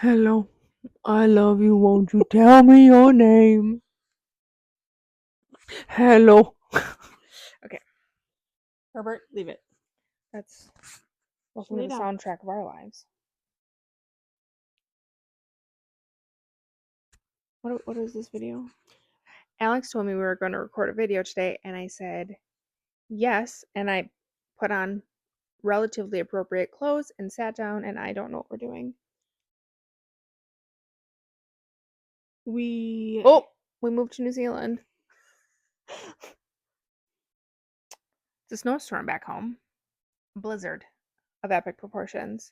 Hello, I love you. Won't you tell me your name? Hello. Okay, Herbert, leave it. that's welcome to Lay the down. soundtrack of our lives. What is this video? Alex told me we were going to record a video today, and I said yes, and I put on relatively appropriate clothes and sat down, and I don't know what we're doing. We We moved to New Zealand. It's a snowstorm back home. A blizzard of epic proportions.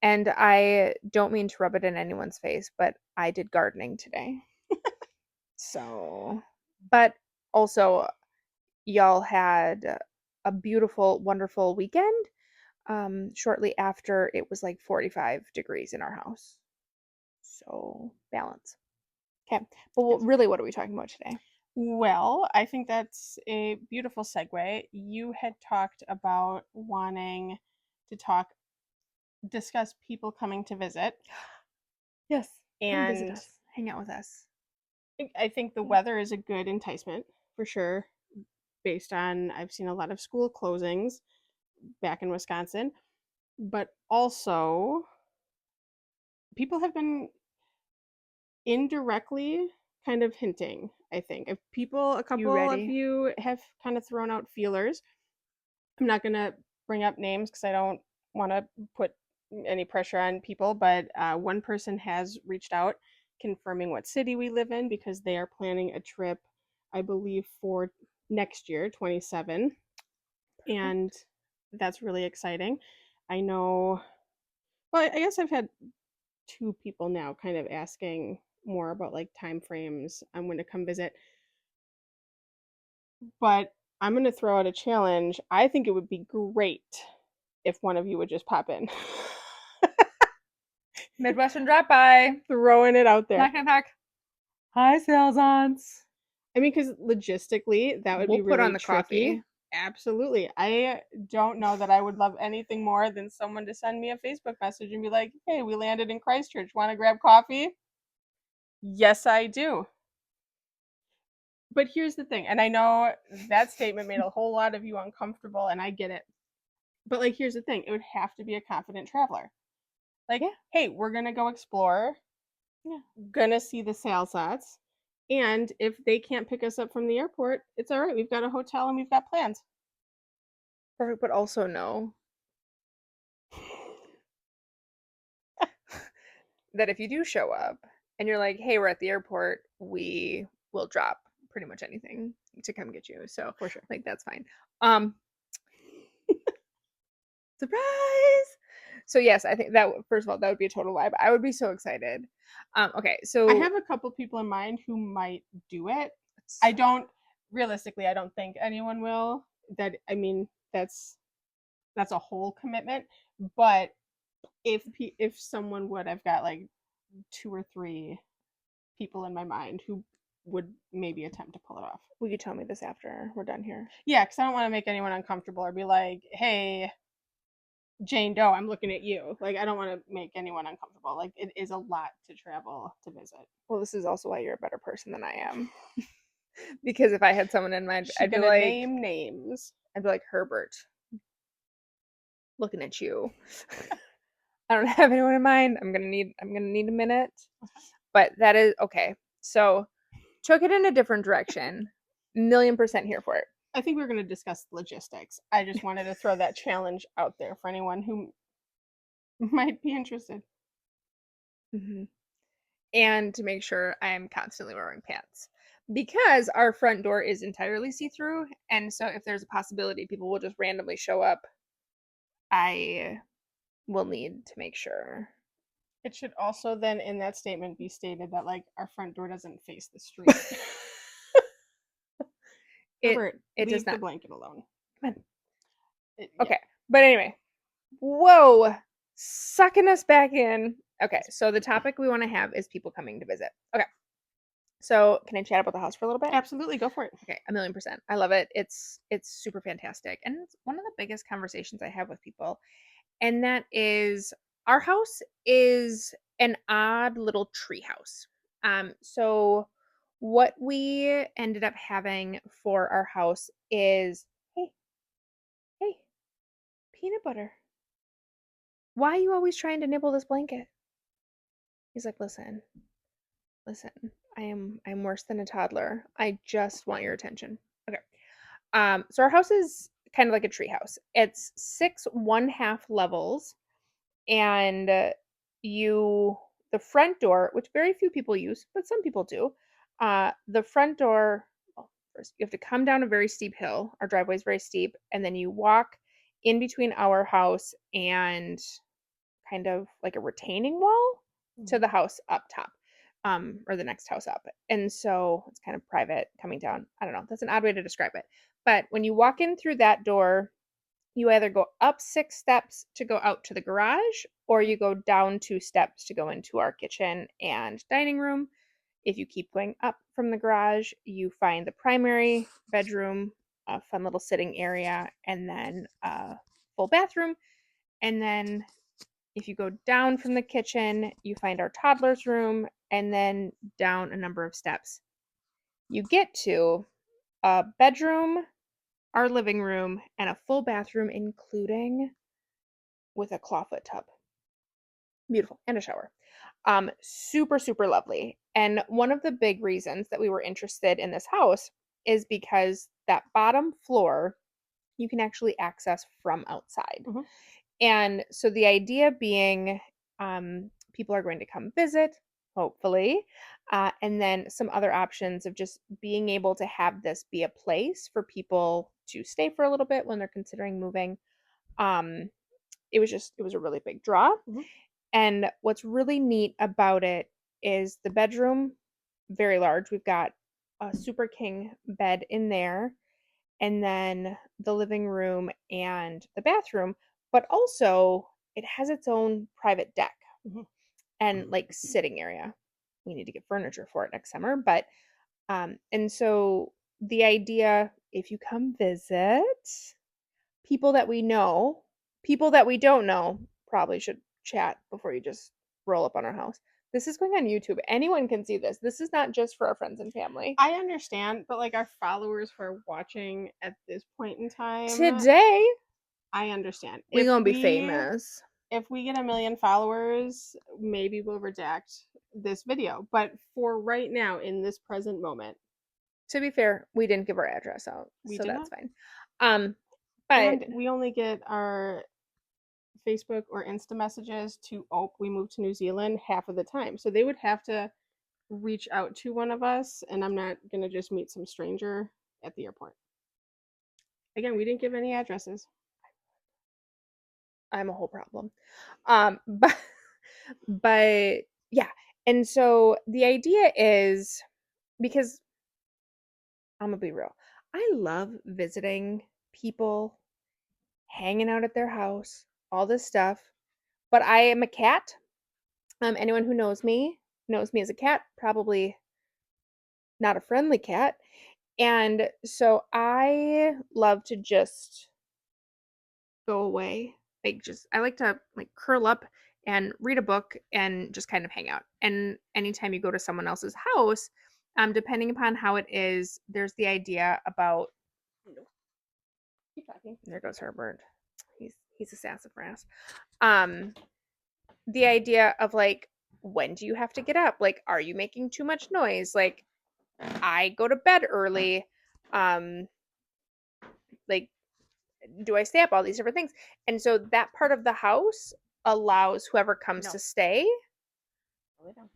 And I don't mean to rub it in anyone's face, but I did gardening today. So, but also, y'all had a beautiful, wonderful weekend. Shortly after, it was like 45 degrees in our house. So, balance. Okay, but really, what are we talking about today? Well, I think that's a beautiful segue. You had talked about wanting to discuss people coming to visit. Yes, come visit And us, hang out with us. I think the weather is a good enticement for sure, based on I've seen a lot of school closings back in Wisconsin, but also people have been indirectly kind of hinting, I think. If people, a couple of ready? you have kind of thrown out feelers. I'm not going to bring up names because I don't want to put any pressure on people, but one person has reached out confirming what city we live in because they are planning a trip, I believe, for next year, 27. And that's really exciting. I know, well, I guess I've had two people now kind of asking more about like time frames on when to come visit. But I'm going to throw out a challenge. I think it would be great if one of you would just pop in. Midwestern drop by. Throwing it out there. Knock, knock, knock. Hi, sales aunts. I mean, because logistically, that would We'll be put really on the tricky. coffee. Absolutely. I don't know that I would love anything more than someone to send me a Facebook message and be like, hey, we landed in Christchurch. Want to grab coffee? Yes, I do. But here's the thing, and I know that statement made a whole lot of you uncomfortable, and I get it. But like, here's the thing: it would have to be a confident traveler. Like, Yeah. hey, we're gonna go explore, Yeah. gonna see the sales lots, and if they can't pick us up from the airport, it's all right. We've got a hotel and we've got plans. Perfect, but also no. That if you do show up and you're like, hey, we're at the airport, we will drop pretty much anything to come get you. So, For sure. like, that's fine. Um, surprise. So yes, I think that first of all, that would be a total vibe. I would be so excited. Okay, so I have a couple people in mind who might do it. I don't realistically. I don't think anyone will. That I mean, that's a whole commitment. But if someone would, I've got like two or three people in my mind who would maybe attempt to pull it off. Will you tell me this after we're done here? Yeah, because I don't want to make anyone uncomfortable or be like, hey, Jane Doe, I'm looking at you. Like, I don't want to make anyone uncomfortable. Like, it is a lot to travel to visit. Well, this is also why you're a better person than I am. Because if I had someone in mind, She's gonna name names. I'd be like, Herbert, looking at you. I don't have anyone in mind. I'm gonna need a minute. But that is okay. So took it in a different direction. 1,000,000% here for it. I think we're going to discuss logistics. I just wanted to throw that challenge out there for anyone who might be interested. Mm-hmm. And to make sure I am constantly wearing pants. Because our front door is entirely see-through, and so if there's a possibility people will just randomly show up, I will need to make sure. It should also then in that statement be stated that like our front door doesn't face the street. Herbert, it leave does not. the blanket alone. Come on. Yeah. Okay, but anyway, whoa, sucking us back in. Okay, so the topic we want to have is people coming to visit. Okay, so can I chat about the house for a little bit? Absolutely, go for it. Okay, 1,000,000%. I love it. It's super fantastic, and it's one of the biggest conversations I have with people, and that is Our house is an odd little tree house. So what we ended up having for our house is, hey, hey, peanut butter. Why are you always trying to nibble this blanket? He's like, listen, I'm worse than a toddler. I just want your attention. Okay. So our house is kind of like a tree house. It's 6 1/2 levels, and you the front door, which very few people use, but some people do. The front door, well, first you have to come down a very steep hill. Our driveway is very steep, and then you walk in between our house and kind of like a retaining wall to Mhm. the house up top, or the next house up. And so it's kind of private coming down. I don't know. That's an odd way to describe it. But when you walk in through that door, you either go up 6 steps to go out to the garage, or you go down 2 steps to go into our kitchen and dining room. If you keep going up from the garage, you find the primary bedroom, a fun little sitting area, and then a full bathroom. And then if you go down from the kitchen, you find our toddler's room, and then down a number of steps. You get to a bedroom, our living room, and a full bathroom, including with a clawfoot tub. Beautiful. And a shower. Super, super lovely. And one of the big reasons that we were interested in this house is because that bottom floor you can actually access from outside. Mhm. And so the idea being, people are going to come visit, hopefully, and then some other options of just being able to have this be a place for people to stay for a little bit when they're considering moving. Um, it was a really big draw. Mhm. And what's really neat about it is the bedroom, very large. We've got a super king bed in there, and then the living room and the bathroom, but also it has its own private deck Mhm. and like sitting area. We need to get furniture for it next summer, but and so the idea, if you come visit, people that we know, people that we don't know, probably should chat before you just roll up on our house. This is going on YouTube. Anyone can see this. This is not just for our friends and family. I understand, but like our followers who are watching at this point in time, Today, I understand. we gonna be famous. If we get a million followers, maybe we'll redact this video. But for right now, in this present moment, To be fair, we didn't give our address out, we so did that's not. fine. But And we only get our Facebook or Insta messages to we moved to New Zealand half of the time. So they would have to reach out to one of us, and I'm not going to just meet some stranger at the airport. Again, we didn't give any addresses. I'm a whole problem. But but yeah, and so the idea is because I'm gonna be real, I love visiting people, hanging out at their house, all this stuff. But I am a cat. Anyone who knows me as a cat, probably not a friendly cat. And so I love to just go away. Like just I like to like curl up and read a book and just kind of hang out. And anytime you go to someone else's house, depending upon how it is, there's the idea about Keep talking. there goes Herbert. He's a sassafras. Um, the idea of like when do you have to get up? Like, are you making too much noise? Like, I go to bed early. Um, like do I stay up? All these different things. And so that part of the house allows whoever comes to No. stay Lay down.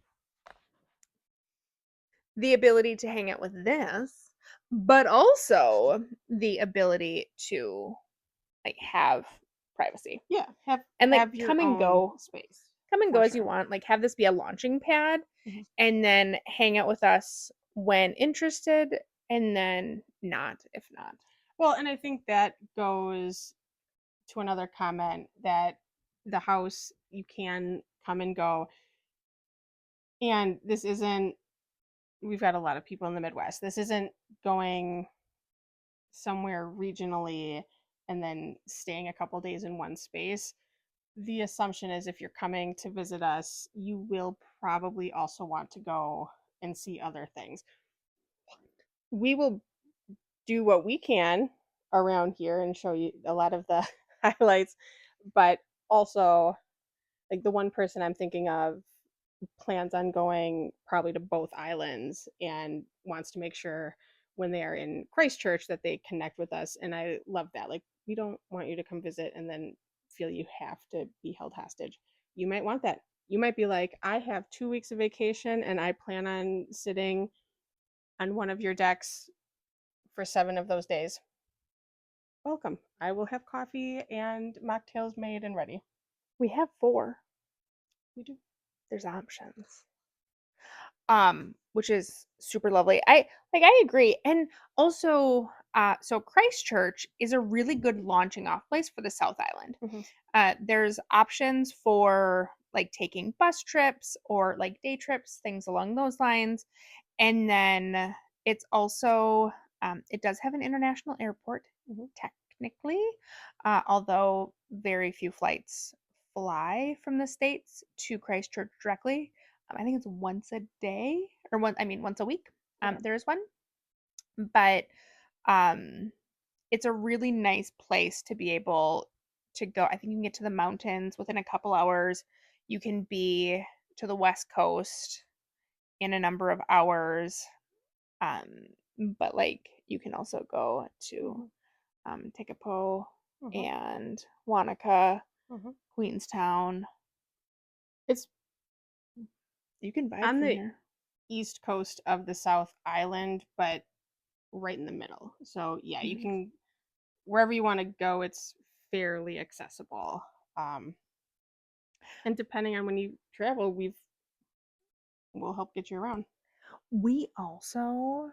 the ability to hang out with this, but also the ability to like have privacy Yeah, and like have your own space come and go for as you sure. want. Like have this be a launching pad Mhm. and then hang out with us when interested and then not if not. Well, and I think that goes to another comment that the house you can come and go. And this isn't, we've got a lot of people in the Midwest. This isn't going somewhere regionally and then staying a couple days in one space. the assumption is if you're coming to visit us, you will probably also want to go and see other things. We will do what we can around here and show you a lot of the highlights, but also like the one person I'm thinking of plans on going probably to both islands and wants to make sure when they are in Christchurch that they connect with us. And I love that. Like, we don't want you to come visit and then feel you have to be held hostage. You might want that. You might be like, I have 2 weeks of vacation and I plan on sitting on one of your decks for 7 of those days. Welcome. I will have coffee and mocktails made and ready. We have 4. We do. There's options. Which is super lovely. I agree. And also, so Christchurch is a really good launching off place for the South Island. There's options for like taking bus trips or like day trips, things along those lines. And then it's also, it does have an international airport, technically, although very few flights fly from the States to Christchurch directly. I think it's once a day or once a week. Yeah. There's one, but um, it's a really nice place to be able to go. I think you can get to the mountains within a couple hours. You can be to the West Coast in a number of hours. But like you can also go to Tekapo and Wanaka, Queenstown. It's You can vibe on from the here. east coast of the South Island, but right in the middle. So yeah, you can wherever you want to go. It's fairly accessible. And depending on when you travel, we'll help get you around. We also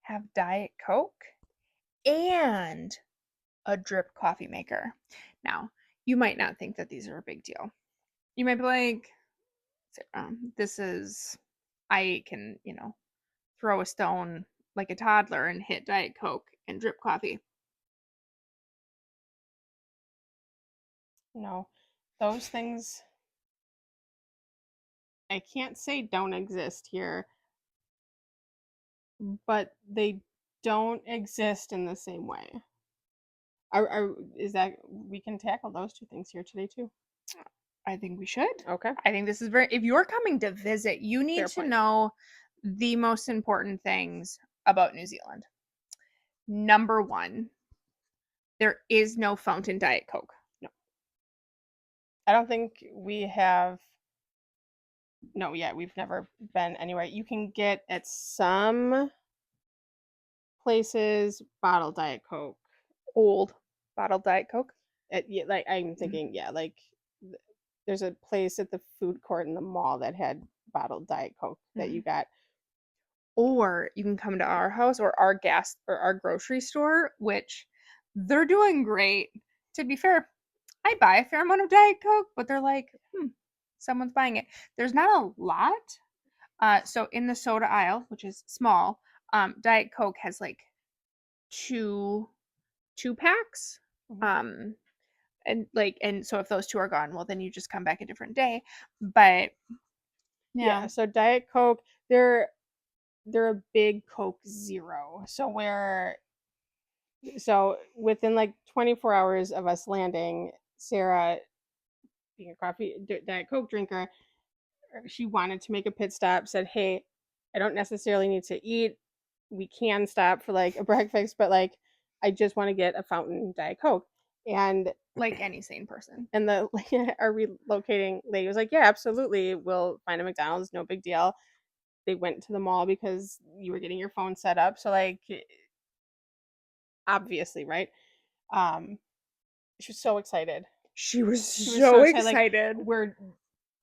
have Diet Coke and a drip coffee maker. Now, you might not think that these are a big deal. You might be like, this is, I can, throw a stone like a toddler and hit Diet Coke and drip coffee. No, those things I can't say don't exist here, but they don't exist in the same way. Is that we can tackle those two things here today too? I think we should. Okay. I think this is if you're coming to visit, you need Fair to point. know the most important things about New Zealand. Number 1, there is no fountain Diet Coke. No. I don't think we have. No, yeah, we've never been anywhere. You can get at some places bottled Diet Coke. Old bottled Diet Coke. Yeah, like I'm thinking, yeah, like there's a place at the food court in the mall that had bottled Diet Coke that you got. Or you can come to our house or our gas or our grocery store, which they're doing great. To be fair, I buy a fair amount of Diet Coke, but they're like, someone's buying it. There's not a lot. So in the soda aisle, which is small, Diet Coke has like two packs. And so if those 2 are gone, well then you just come back a different day. But Yeah, so Diet Coke, they're a big Coke Zero. So within like 24 hours of us landing, Sarah, being a Diet Coke drinker, she wanted to make a pit stop, said, "Hey, I don't necessarily need to eat. We can stop for like a breakfast, but like I just want to get a fountain Diet Coke." And like any sane person. and the our relocating lady was like, "Yeah, absolutely. We'll find a McDonald's, no big deal." They went to the mall because you were getting your phone set up. So like obviously, right? She was so excited. She was So so excited. excited. Like, we're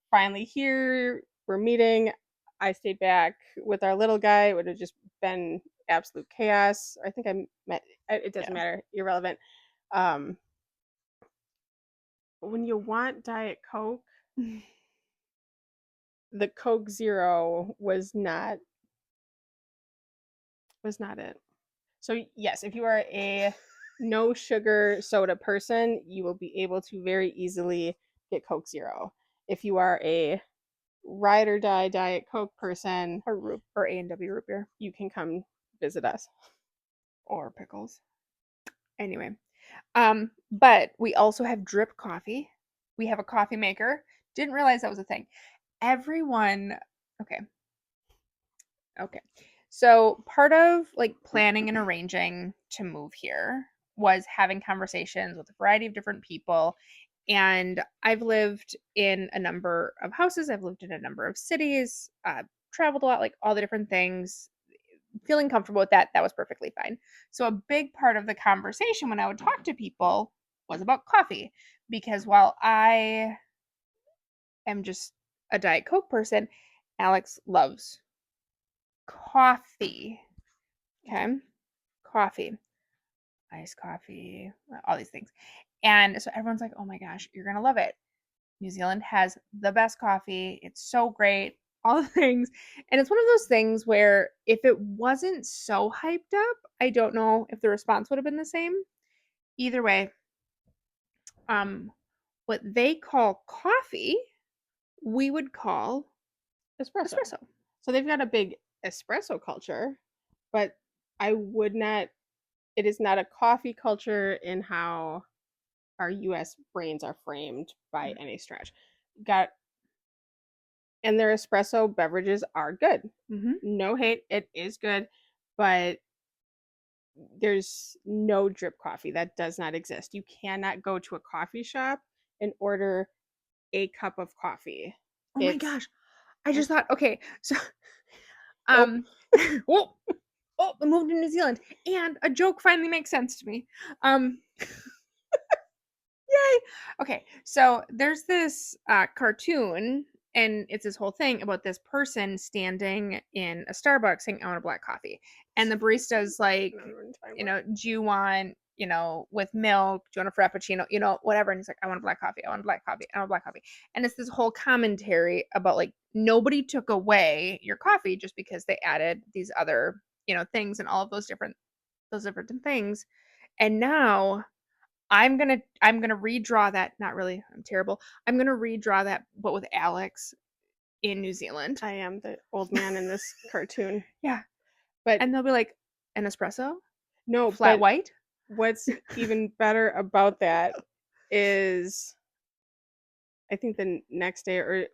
finally here. We're meeting. I stayed back with our little guy. It would have just been absolute chaos. I think I met. It doesn't matter. Irrelevant. When you want Diet Coke, the Coke Zero was not it. So yes, if you are a no sugar soda person, you will be able to very easily get Coke Zero. If you are a ride or die Diet Coke person, Or A&W root beer. you can come visit us. Or pickles. Anyway. But we also have drip coffee. We have a coffee maker. Didn't realize that was a thing. Everyone, okay. Okay. So part of like planning and arranging to move here was having conversations with a variety of different people. And I've lived in a number of houses. I've lived in a number of cities, traveled a lot, like all the different things. Feeling comfortable with that, that was perfectly fine. So a big part of the conversation when I would talk to people was about coffee. Because while I am just a Diet Coke person, Alex loves coffee. Okay. Coffee, iced coffee, all these things. And so everyone's like, oh my gosh, you're going to love it. New Zealand has the best coffee. It's so great. All the things. And it's one of those things where if it wasn't so hyped up, I don't know if the response would have been the same. Either way, what they call coffee, we would call Espresso. espresso. So they've got a big espresso culture, but I would not, it is not a coffee culture in how our US brains are framed by any stretch. Got and their espresso beverages are good. Mm-hmm. No hate, it is good, but there's no drip coffee. That does not exist. You cannot go to a coffee shop and order a cup of coffee. Oh my It's gosh. I just thought, okay, so oh, um well, oh, I moved to New Zealand and a joke finally makes sense to me. Yay. Okay, so there's this cartoon and it's this whole thing about this person standing in a Starbucks saying, I want a black coffee. And the barista's like, do you want, with milk? Do you want a frappuccino? Whatever. And he's like, I want a black coffee. I want a black coffee. I want a black coffee. And it's this whole commentary about like nobody took away your coffee just because they added these other, things and all of those different things. And now I'm gonna redraw that. Not really. I'm terrible. I'm gonna redraw that, but with Alex in New Zealand. I am the old man in this cartoon. Yeah, But and they'll be like, an espresso, no, flat but white. what's even better about that is I think the next day or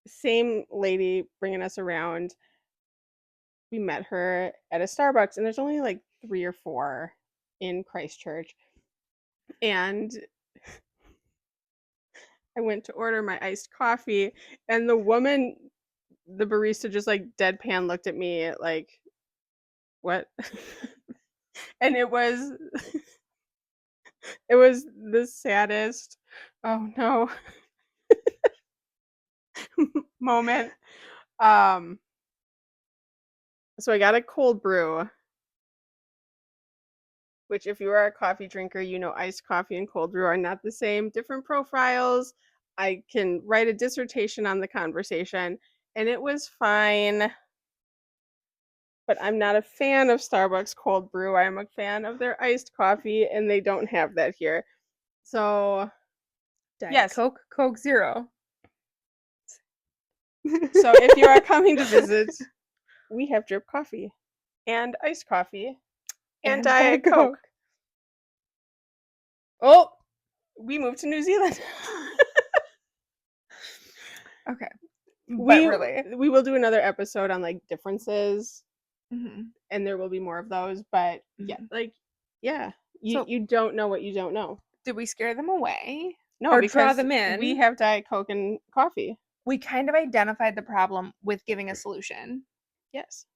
same lady bringing us around, we met her at a Starbucks, and there's only like 3 or 4 in Christchurch. And I went to order my iced coffee, and the barista just like deadpan looked at me like, what? And it was the saddest, oh no, moment. So I got a cold brew, which if you are a coffee drinker, iced coffee and cold brew are not the same, different profiles. I can write a dissertation on the conversation, and it was fine. But I'm not a fan of Starbucks cold brew. I am a fan of their iced coffee, and they don't have that here. So, Diet yes. Coke Zero. So if you are coming to visit, we have drip coffee and iced coffee and Diet Coke. Oh, We moved to New Zealand. okay. But really, we will do another episode on like differences, mm-hmm. and there will be more of those. But you don't know what you don't know. Did we scare them away? No, or because draw them in? We have Diet Coke and coffee. We kind of identified the problem with giving a solution. Yes.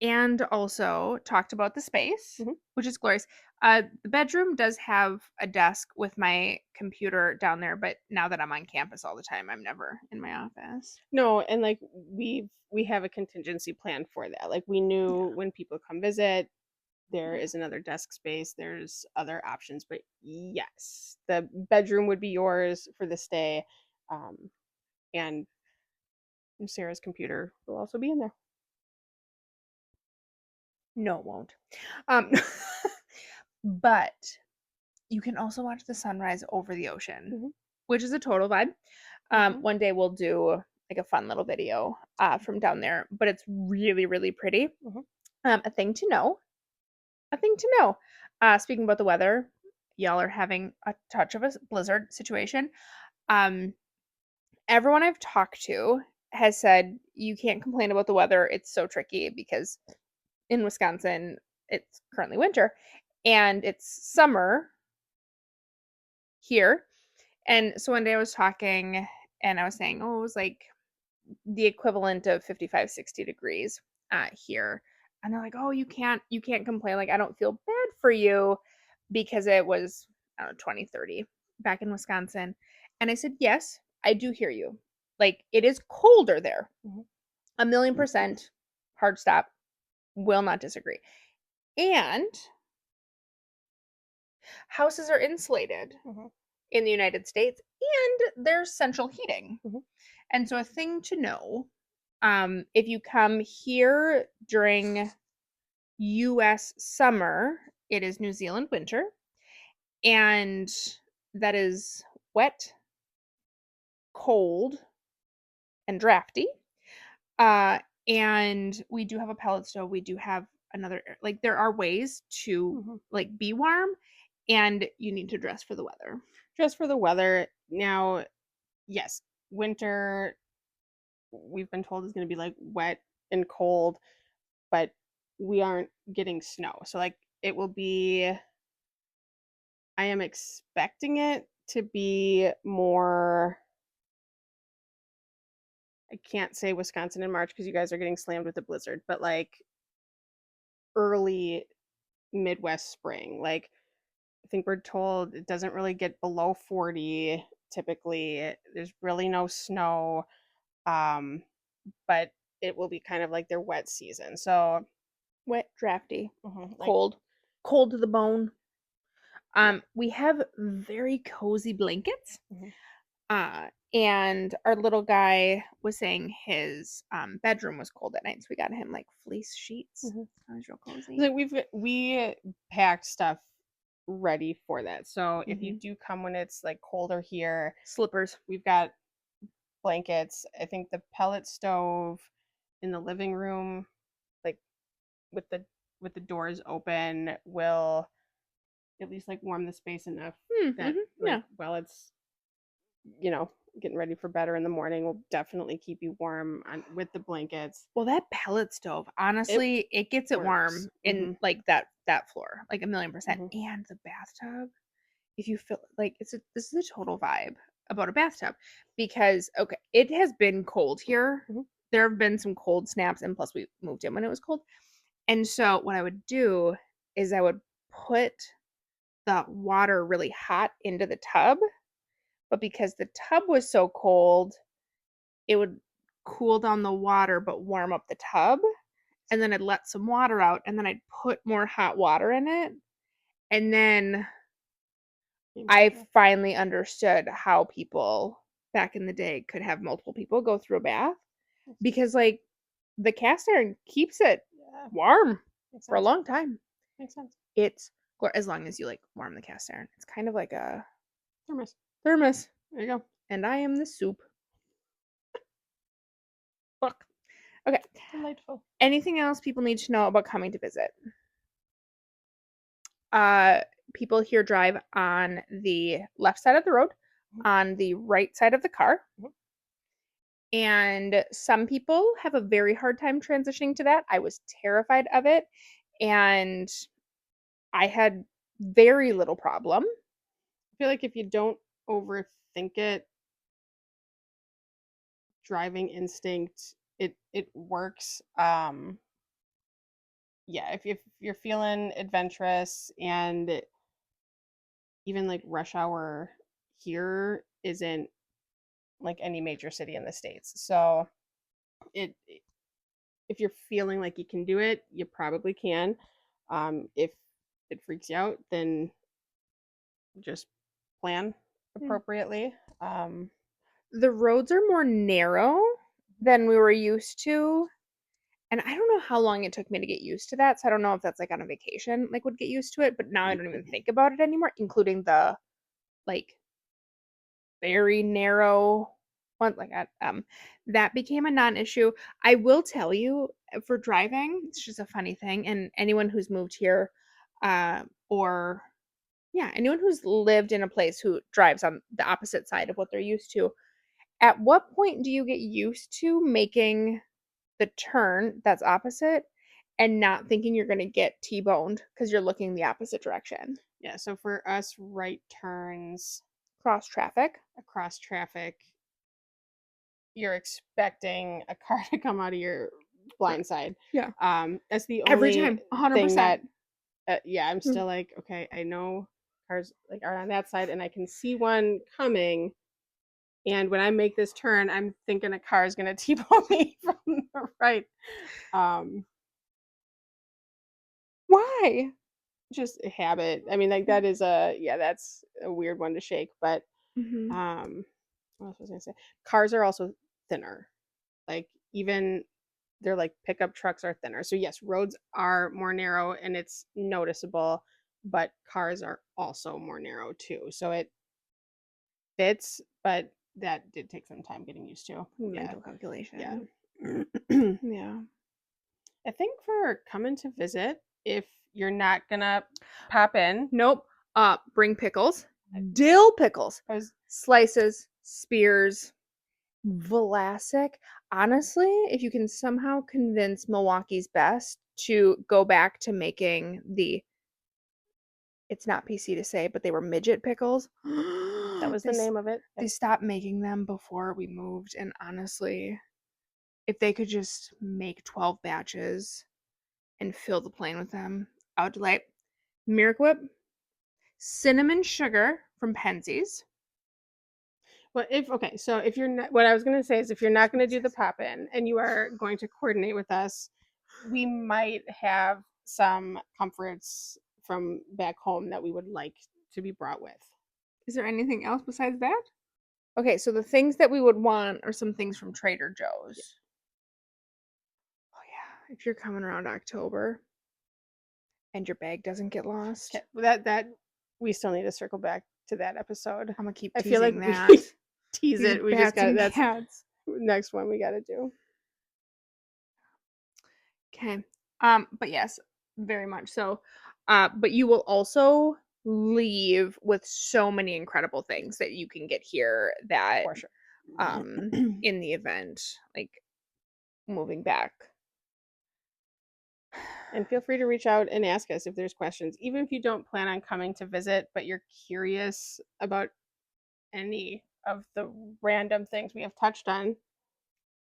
And also talked about the space, mm-hmm. which is glorious. The bedroom does have a desk with my computer down there, but now that I'm on campus all the time, I'm never in my office. No, and like we have a contingency plan for that. Like we knew when people come visit, there is another desk space, there's other options, but yes, the bedroom would be yours for the stay, and Sarah's computer will also be in there. No, it won't. But you can also watch the sunrise over the ocean, which is a total vibe. Mhm. One day we'll do like a fun little video from down there, but it's really, really pretty. Mhm. A thing to know, a thing to know. Speaking about the weather, y'all are having a touch of a blizzard situation. Um, Everyone I've talked to has said you can't complain about the weather. It's so tricky because in Wisconsin, it's currently winter and it's summer here. And so one day I was talking and I was saying, oh, it was like the equivalent of 55, 60 degrees here. And they're like, oh, you can't complain. Like, I don't feel bad for you because it was, I don't know, 20, 30 back in Wisconsin. And I said, yes, I do hear you. Like, it is colder there. Mhm. 1,000,000% hard stop. Will not disagree. And houses are insulated Mhm. in the United States and there's central heating. Mhm. And so a thing to know, if you come here during US summer, it is New Zealand winter, and that is wet, cold, and drafty. Uh, and we do have a pellet stove. We do have another like there are ways to Mhm. like be warm and you need to dress for the weather. Just for the weather now, yes, winter we've been told is going to be like wet and cold, but we aren't getting snow. So like it will be I am expecting it to be more I can't say Wisconsin in March because you guys are getting slammed with the blizzard, but like early Midwest spring. Like I think we're told it doesn't really get below 40 typically. There's really no snow. Um, but it will be kind of like their wet season. So, Wet, drafty, like, cold, cold to the bone. yeah. We have very cozy blankets. Mhm. And our little guy was saying his bedroom was cold at night, so we got him like fleece sheets. Mhm. That was real cozy. Like we packed stuff ready for that. So if you Hmm. do come when it's like colder here, Slippers. we've got blankets. I think the pellet stove in the living room, like with the doors open, will at least like warm the space enough that Mm-hmm. like Yeah. while it's you know getting ready for bed or in the morning will definitely keep you warm with the blankets. Well, that pellet stove, It honestly, it gets it works. warm in like that floor, like 1,000,000%. Hmm. And the bathtub, if you feel like this is a total vibe about a bathtub because okay, it has been cold here. Hmm. There have been some cold snaps, and plus we moved in when it was cold. And so what I would do is I would put the water really hot into the tub, but because the tub was so cold, it would cool down the water but warm up the tub. And then I'd let some water out and then I'd put more hot water in it. And then I finally understood how people back in the day could have multiple people go through a bath because like the cast iron keeps it Yeah, warm makes for a sense. long time. Makes sense. It's as long as you like warm the cast iron. It's kind of like a Thermos. thermos, There you go. and I am the soup. Fuck. Okay. Delightful. Anything else people need to know about coming to visit? Uh, People here drive on the left side of the road, Mhm. on the right side of the car, Mhm. and some people have a very hard time transitioning to that. I was terrified of it, and I had very little problem. I feel like if you don't overthink it, driving instinct it works. Yeah, if you're feeling adventurous and even like rush hour here isn't like any major city in the states. So it if you're feeling like you can do it, you probably can. If it freaks you out, then just plan Mm. appropriately. The roads are more narrow than we were used to, and I don't know how long it took me to get used to that, so I don't know if that's, like, on a vacation, like, would get used to it, but now I don't even think about it anymore, including the, like very narrow one that became a non-issue. I will tell you, for driving, it's just a funny thing, and anyone who's moved here, or yeah, anyone who's lived in a place who drives on the opposite side of what they're used to, at what point do you get used to making the turn that's opposite and not thinking you're going to get T-boned because you're looking the opposite direction? Yeah, so for us, right turns Cross traffic. across traffic, you're expecting a car to come out of your blind side. Yeah. That's the Every only time, thing 100%. that, yeah, I'm still like, okay, I know cars like are on that side, and I can see one coming. And when I make this turn, I'm thinking a car is gonna T-bone me from the right. Um, Why? just a habit. I mean, like that is that's a weird one to shake. But Mhm. um, what else was I gonna say? Cars are also thinner. Like even they're like pickup trucks are thinner. So yes, roads are more narrow and it's noticeable, but cars are also more narrow too. So it fits, but that did take some time getting used to. Yeah. Mental Yeah. calculation. Yeah. I think for coming to visit, if you're not gonna pop in, Nope. Bring pickles. Dill pickles. I was Slices, spears, Vlasic. Honestly, if you can somehow convince Milwaukee's Best to go back to making the, it's not PC to say, but they were midget pickles. that was the name of it. They Yep. stopped making them before we moved, and honestly, if they could just make 12 batches and fill the plane with them, I would delight. Miracle Whip, cinnamon sugar from Penzies. Well, if okay, so if you're not, what I was gonna say is if you're not gonna do the pop in and you are going to coordinate with us, we might have some comforts from back home that we would like to be brought with. Is there anything else besides that? Okay, so the things that we would want are some things from Trader Joe's. Oh yeah, if you're coming around October and your bag doesn't get lost, Okay, that we still need to circle back to that episode. I'm gonna keep I feel like teasing we that. tease These it. We just bats got it. and That's cats. next one we got to do. Okay. But yes, very much so. But you will also leave with so many incredible things that you can get here that For sure. in the event, like moving back. And feel free to reach out and ask us if there's questions, even if you don't plan on coming to visit, but you're curious about any of the random things we have touched on.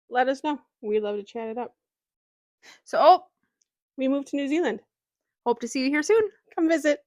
Let us know. We'd love to chat it up. So, We moved to New Zealand. hope to see you here soon. Come visit.